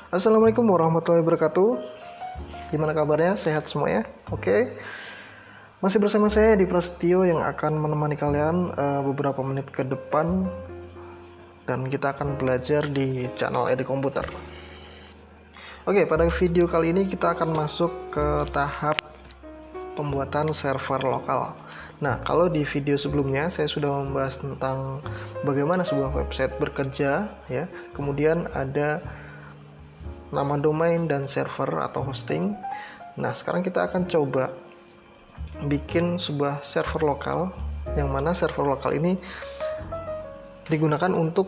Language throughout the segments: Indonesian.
Assalamualaikum warahmatullahi wabarakatuh. Gimana kabarnya? Sehat semua ya? Oke. Masih bersama saya di Prasetyo yang akan menemani kalian beberapa menit ke depan, dan kita akan belajar di channel Edi Komputer. Oke, pada video kali ini kita akan masuk ke tahap pembuatan server lokal. Nah, kalau di video sebelumnya saya sudah membahas tentang bagaimana sebuah website bekerja ya. Kemudian ada nama domain dan server atau hosting. Nah, sekarang kita akan coba bikin sebuah server lokal, yang mana server lokal ini digunakan untuk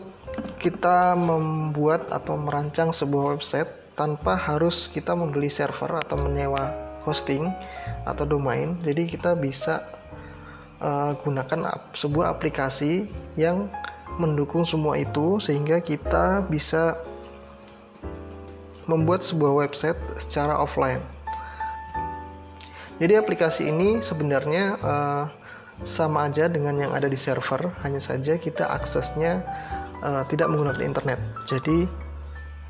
kita membuat atau merancang sebuah website tanpa harus kita membeli server atau menyewa hosting atau domain. Jadi kita bisa gunakan sebuah aplikasi yang mendukung semua itu, sehingga kita bisa membuat sebuah website secara offline. Jadi aplikasi ini sebenarnya sama aja dengan yang ada di server, hanya saja kita aksesnya tidak menggunakan internet. Jadi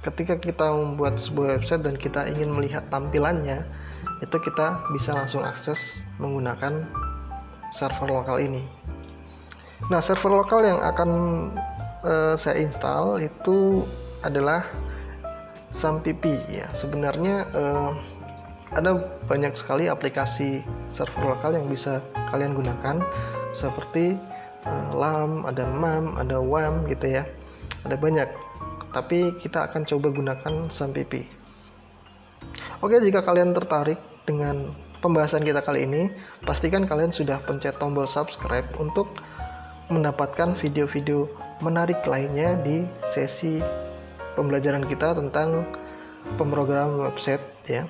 ketika kita membuat sebuah website dan kita ingin melihat tampilannya, itu kita bisa langsung akses menggunakan server lokal ini. Nah, server lokal yang akan saya install itu adalah SAMPP ya. Sebenarnya ada banyak sekali aplikasi server lokal yang bisa kalian gunakan, seperti LAM, ada MAM, ada WAM gitu ya. Ada banyak, tapi kita akan coba gunakan SAMPP. Oke, jika kalian tertarik dengan pembahasan kita kali ini, pastikan kalian sudah pencet tombol subscribe untuk mendapatkan video-video menarik lainnya di sesi pembelajaran kita tentang pemrograman website ya.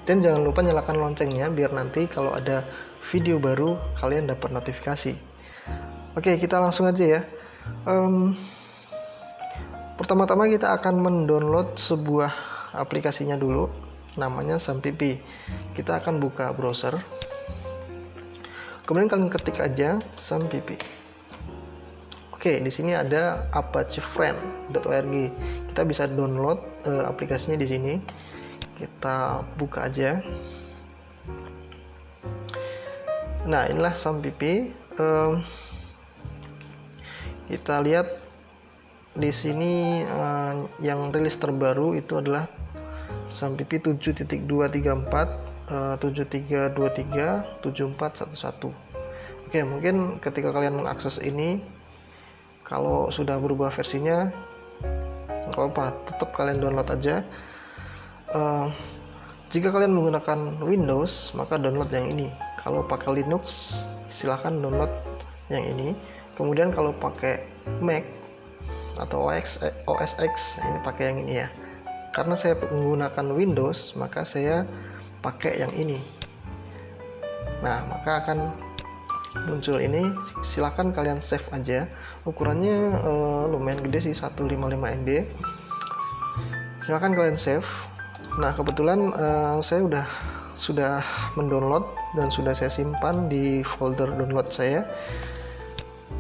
Dan jangan lupa nyalakan loncengnya biar nanti kalau ada video baru kalian dapat notifikasi. Oke, kita langsung aja ya. Pertama-tama kita akan mendownload sebuah aplikasinya dulu, namanya SAMPP. Kita akan buka browser, kemudian kalian ketik aja SAMPP. Oke, di sini ada apachefriend.org. Kita bisa download aplikasinya di sini. Kita buka aja. Nah, inilah SAMPP. Kita lihat di sini yang rilis terbaru itu adalah SAMPP 7.234, 7323, 7411. Oke, mungkin ketika kalian mengakses ini, kalau sudah berubah versinya, nggak apa-apa, tetap kalian download aja. Jika kalian menggunakan Windows, maka download yang ini. Kalau pakai Linux, silahkan download yang ini. Kemudian kalau pakai Mac atau OS X, ini pakai yang ini ya. Karena saya menggunakan Windows, maka saya pakai yang ini. Nah, maka akan muncul ini. Silahkan kalian save aja. Ukurannya lumayan gede sih, 155 MB. Silahkan kalian save. Nah, kebetulan saya sudah mendownload dan sudah saya simpan di folder download saya.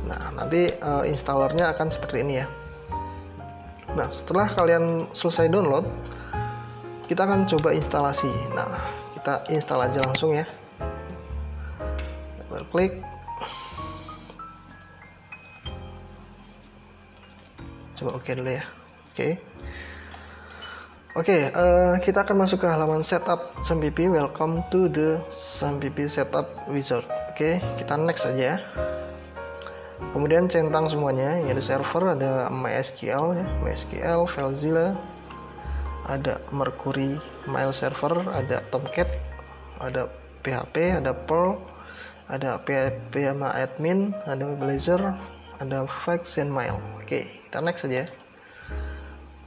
Nah, nanti installernya akan seperti ini ya. Nah, setelah kalian selesai download, kita akan coba instalasi. Nah, kita install aja langsung ya. Klik. Coba oke dulu ya. Oke, kita akan masuk ke halaman setup SAMPP. Welcome to the SAMPP setup wizard. Oke, kita next aja ya. Kemudian centang semuanya. Ini ada server, ada MySQL ya, MySQL, FileZilla, ada Mercury Mail Server, ada Tomcat, ada PHP, ada Perl, ada PHP sama admin, ada Blazor, ada Fax and Mail. Oke, kita next aja.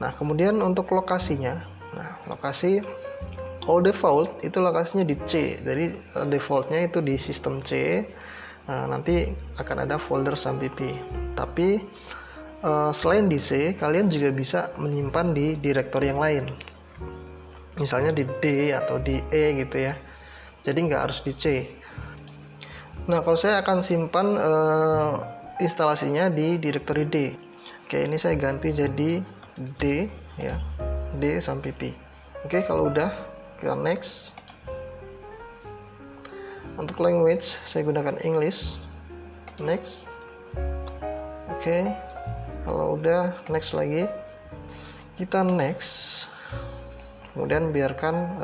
Nah, kemudian untuk lokasinya, lokasi all default itu lokasinya di C. Jadi defaultnya itu di sistem C. Nanti akan ada folder SAMPP. Tapi selain di C, kalian juga bisa menyimpan di direktori yang lain. misalnya di D atau di E gitu ya, jadi nggak harus di C. Nah, kalau saya akan simpan instalasinya di directory D. Oke, ini saya ganti jadi D ya, D sampai P. Oke, kalau udah kita next. Untuk language saya gunakan English. Next. Oke, kalau udah next lagi, kita next. Kemudian biarkan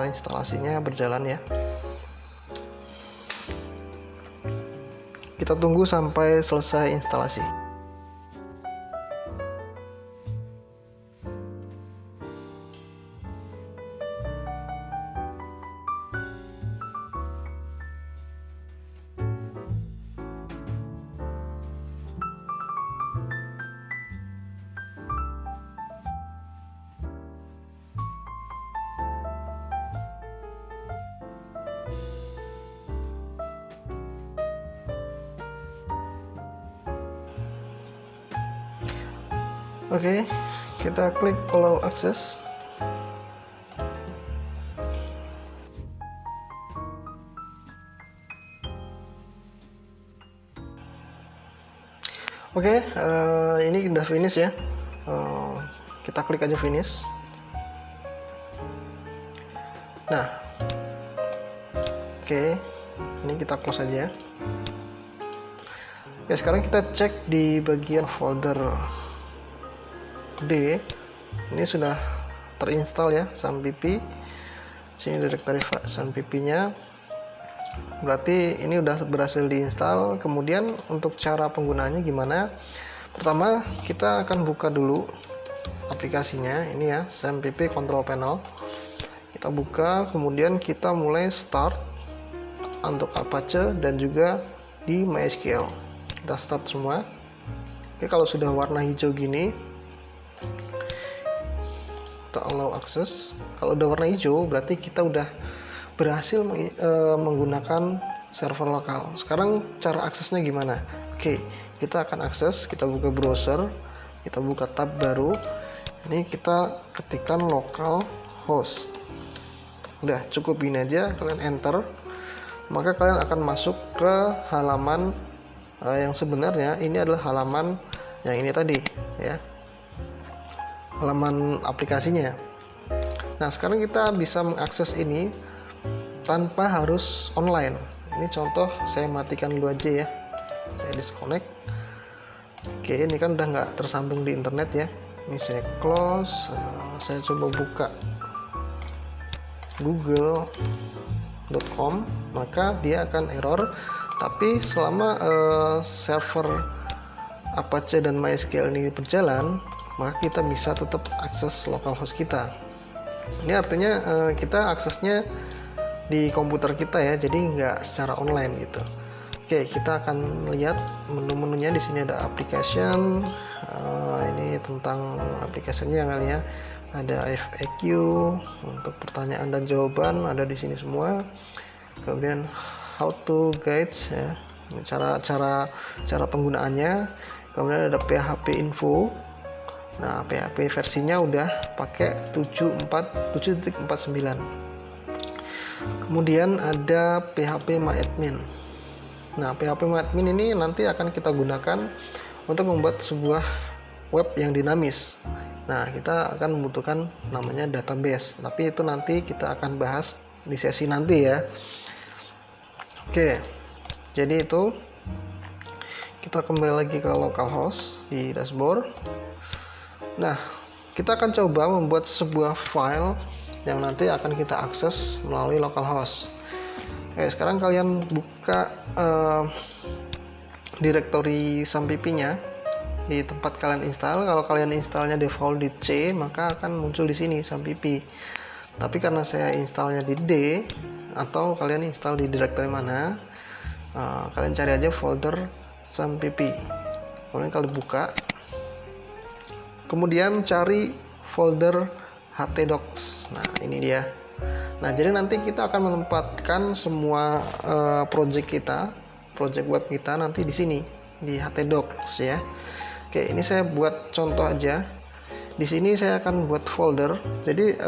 instalasinya berjalan ya. Kita tunggu sampai selesai instalasi. Oke, kita klik allow access. Oke, ini udah finish ya. Kita klik aja finish. Nah, oke, ini kita close aja. Oke, sekarang kita cek di bagian folder D. Ini sudah terinstall ya SAMPP. Sini directory SAMPP-nya. Berarti ini udah berhasil diinstal. Kemudian untuk cara penggunaannya gimana? Pertama, kita akan buka dulu aplikasinya. Ini ya, SAMPP Control Panel. Kita buka, kemudian kita mulai start untuk Apache dan juga di MySQL. Kita start semua. Oke, kalau sudah warna hijau gini, kita allow access. Kalau udah warna hijau, berarti kita udah berhasil menggunakan server lokal. Sekarang cara aksesnya gimana? Oke, kita akan akses, kita buka browser, kita buka tab baru. Ini kita ketikkan localhost. Udah, cukup ini aja, kalian enter. Maka kalian akan masuk ke halaman yang sebenarnya ini adalah halaman yang ini tadi ya. Halaman aplikasinya. Nah, sekarang kita bisa mengakses ini tanpa harus online. Ini contoh, saya matikan dulu aja ya. Saya disconnect. Oke, ini kan udah nggak tersambung di internet ya. Ini saya close. Saya coba buka google.com, maka dia akan error. Tapi selama server Apache dan MySQL ini berjalan, maka kita bisa tetap akses localhost kita. Ini artinya kita aksesnya di komputer kita ya, jadi nggak secara online gitu. Oke, kita akan lihat menu-menunya. Di sini ada application. Ini tentang aplikasinya kali ya. Ada FAQ untuk pertanyaan dan jawaban, ada di sini semua. Kemudian how to guides ya, cara penggunaannya. Kemudian ada PHP info. Nah, PHP versinya udah pakai 7.49. Kemudian ada PHP MyAdmin. Nah, PHP MyAdmin ini nanti akan kita gunakan untuk membuat sebuah web yang dinamis. Nah, kita akan membutuhkan namanya database, tapi itu nanti kita akan bahas di sesi nanti ya. Oke, jadi itu kita kembali lagi ke localhost di dashboard. Nah, kita akan coba membuat sebuah file yang nanti akan kita akses melalui localhost. Oke, sekarang kalian buka directory SAMPP-nya di tempat kalian install. Kalau kalian installnya default di C, maka akan muncul di sini SAMPP. Tapi karena saya installnya di D, atau kalian install di directory mana, kalian cari aja folder SAMPP. Kemudian kalian buka. Kemudian cari folder htdocs. Nah, ini dia. Nah, jadi nanti kita akan menempatkan semua project web kita nanti di sini di htdocs ya. Oke, ini saya buat contoh aja. Di sini saya akan buat folder. Jadi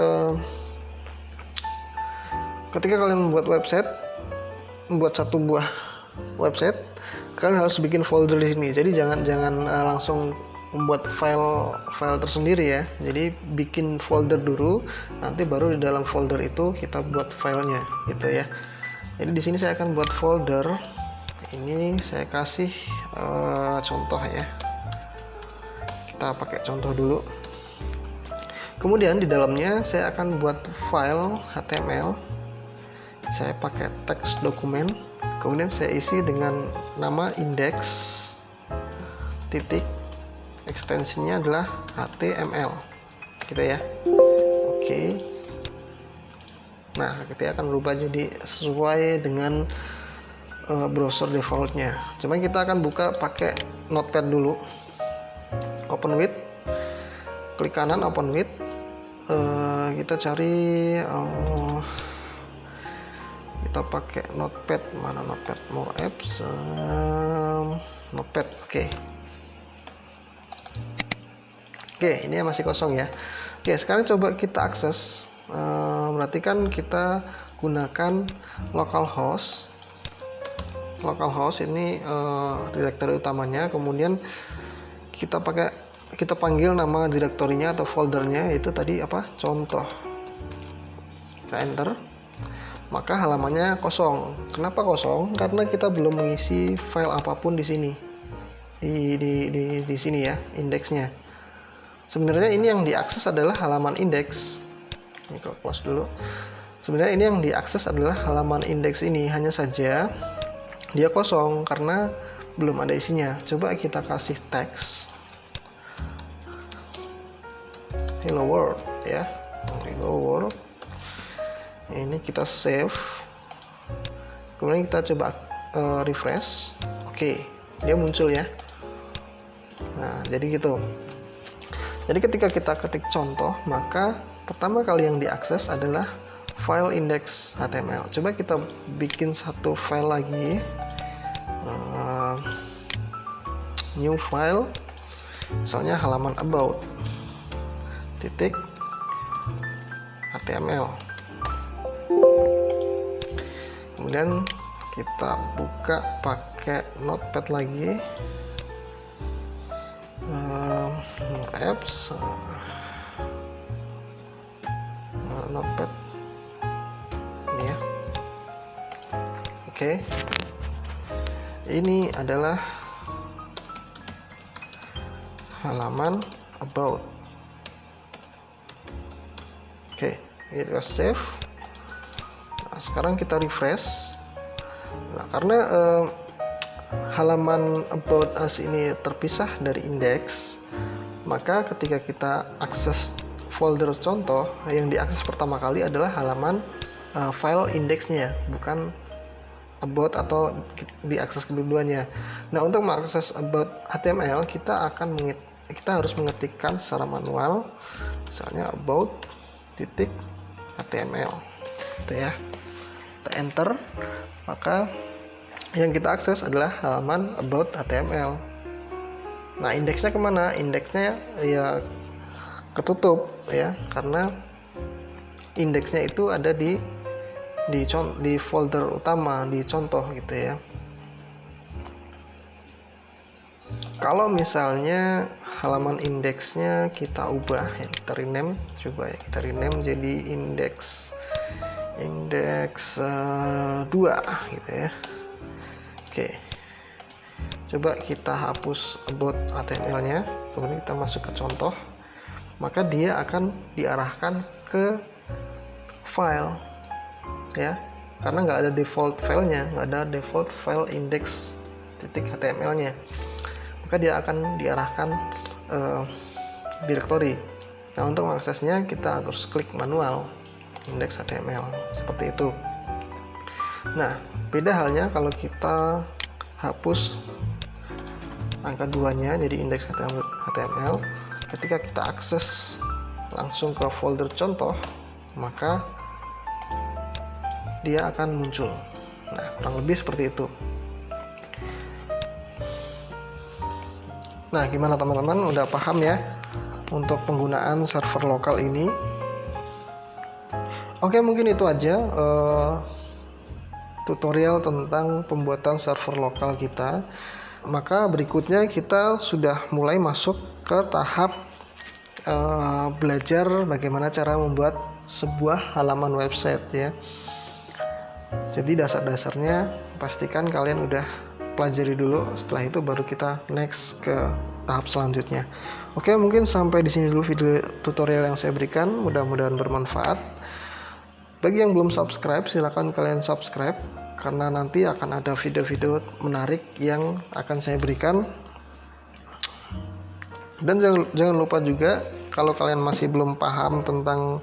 ketika kalian membuat satu buah website, kalian harus bikin folder di sini. Jadi jangan langsung membuat file tersendiri ya. Jadi bikin folder dulu, nanti baru di dalam folder itu kita buat filenya gitu ya. Jadi di sini saya akan buat folder. Ini saya kasih contoh ya. Kita pakai contoh dulu. Kemudian di dalamnya saya akan buat file HTML. Saya pakai teks dokumen. Kemudian saya isi dengan nama index titik, ekstensinya adalah HTML gitu ya. Oke. Nah, kita akan berubah jadi sesuai dengan browser defaultnya. Coba kita akan buka pakai Notepad dulu. Open with, klik kanan open with. Kita cari kita pakai Notepad. Mana Notepad? More apps, Notepad. Oke, ini masih kosong ya. Oke, sekarang coba kita akses. Berarti kan kita gunakan localhost. Localhost ini direktori utamanya. Kemudian kita panggil nama direktorinya atau foldernya, itu tadi apa? Contoh. Kita enter. Maka halamannya kosong. Kenapa kosong? Karena kita belum mengisi file apapun di sini. Di sini ya, indeksnya. Sebenarnya ini yang diakses adalah halaman indeks. Ini kalau close dulu. Sebenarnya ini yang diakses adalah halaman indeks ini, hanya saja dia kosong karena belum ada isinya. Coba kita kasih teks hello world ya, hello world. Ini kita save, kemudian kita coba refresh. Oke, dia muncul ya. Nah, jadi gitu. Jadi ketika kita ketik contoh, maka pertama kali yang diakses adalah file index HTML. Coba kita bikin satu file lagi, new file, misalnya halaman about titik HTML. Kemudian kita buka pakai Notepad lagi, apps, Notepad ini ya. Oke, ini adalah halaman about. Oke, kita save. Nah, sekarang kita refresh. Nah, karena halaman about us ini terpisah dari indeks, maka ketika kita akses folder contoh, yang diakses pertama kali adalah halaman file indeksnya, bukan about atau diakses kedua-duanya. Nah, untuk mengakses about HTML, kita harus mengetikkan secara manual, misalnya about titik HTML gitu ya. Kita enter, maka yang kita akses adalah halaman about HTML. Nah, indeksnya kemana? Indeksnya ya ketutup ya, karena indeksnya itu ada di folder utama, di contoh gitu ya. Kalau misalnya halaman indeksnya kita ubah ya, kita rename, coba ya kita rename jadi indeks 2 gitu ya. Oke, coba kita hapus about HTML nya, kemudian kita masuk ke contoh, maka dia akan diarahkan ke file ya, karena nggak ada default filenya, nggak ada default file index .html nya, maka dia akan diarahkan directory. Nah, untuk mengaksesnya kita harus klik manual index HTML seperti itu. Nah, beda halnya kalau kita hapus angka 2-nya jadi index HTML. Ketika kita akses langsung ke folder contoh, maka dia akan muncul. Nah, kurang lebih seperti itu. Nah, gimana teman-teman? Udah paham ya untuk penggunaan server lokal ini? Oke, mungkin itu aja tutorial tentang pembuatan server lokal kita. Maka berikutnya kita sudah mulai masuk ke tahap belajar bagaimana cara membuat sebuah halaman website ya. Jadi dasar-dasarnya pastikan kalian udah pelajari dulu. Setelah itu baru kita next ke tahap selanjutnya. Oke, mungkin sampai di sini dulu video tutorial yang saya berikan. Mudah-mudahan bermanfaat. Bagi yang belum subscribe, silakan kalian subscribe karena nanti akan ada video-video menarik yang akan saya berikan. Dan jangan lupa juga, kalau kalian masih belum paham tentang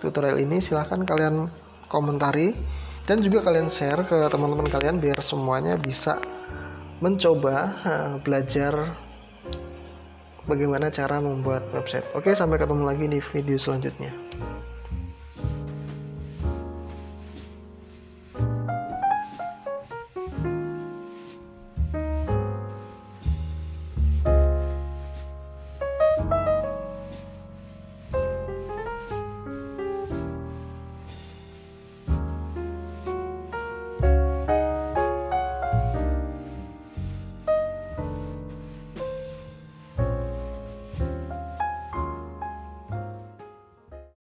tutorial ini, silahkan kalian komentari dan juga kalian share ke teman-teman kalian biar semuanya bisa mencoba belajar bagaimana cara membuat website. Oke, sampai ketemu lagi di video selanjutnya.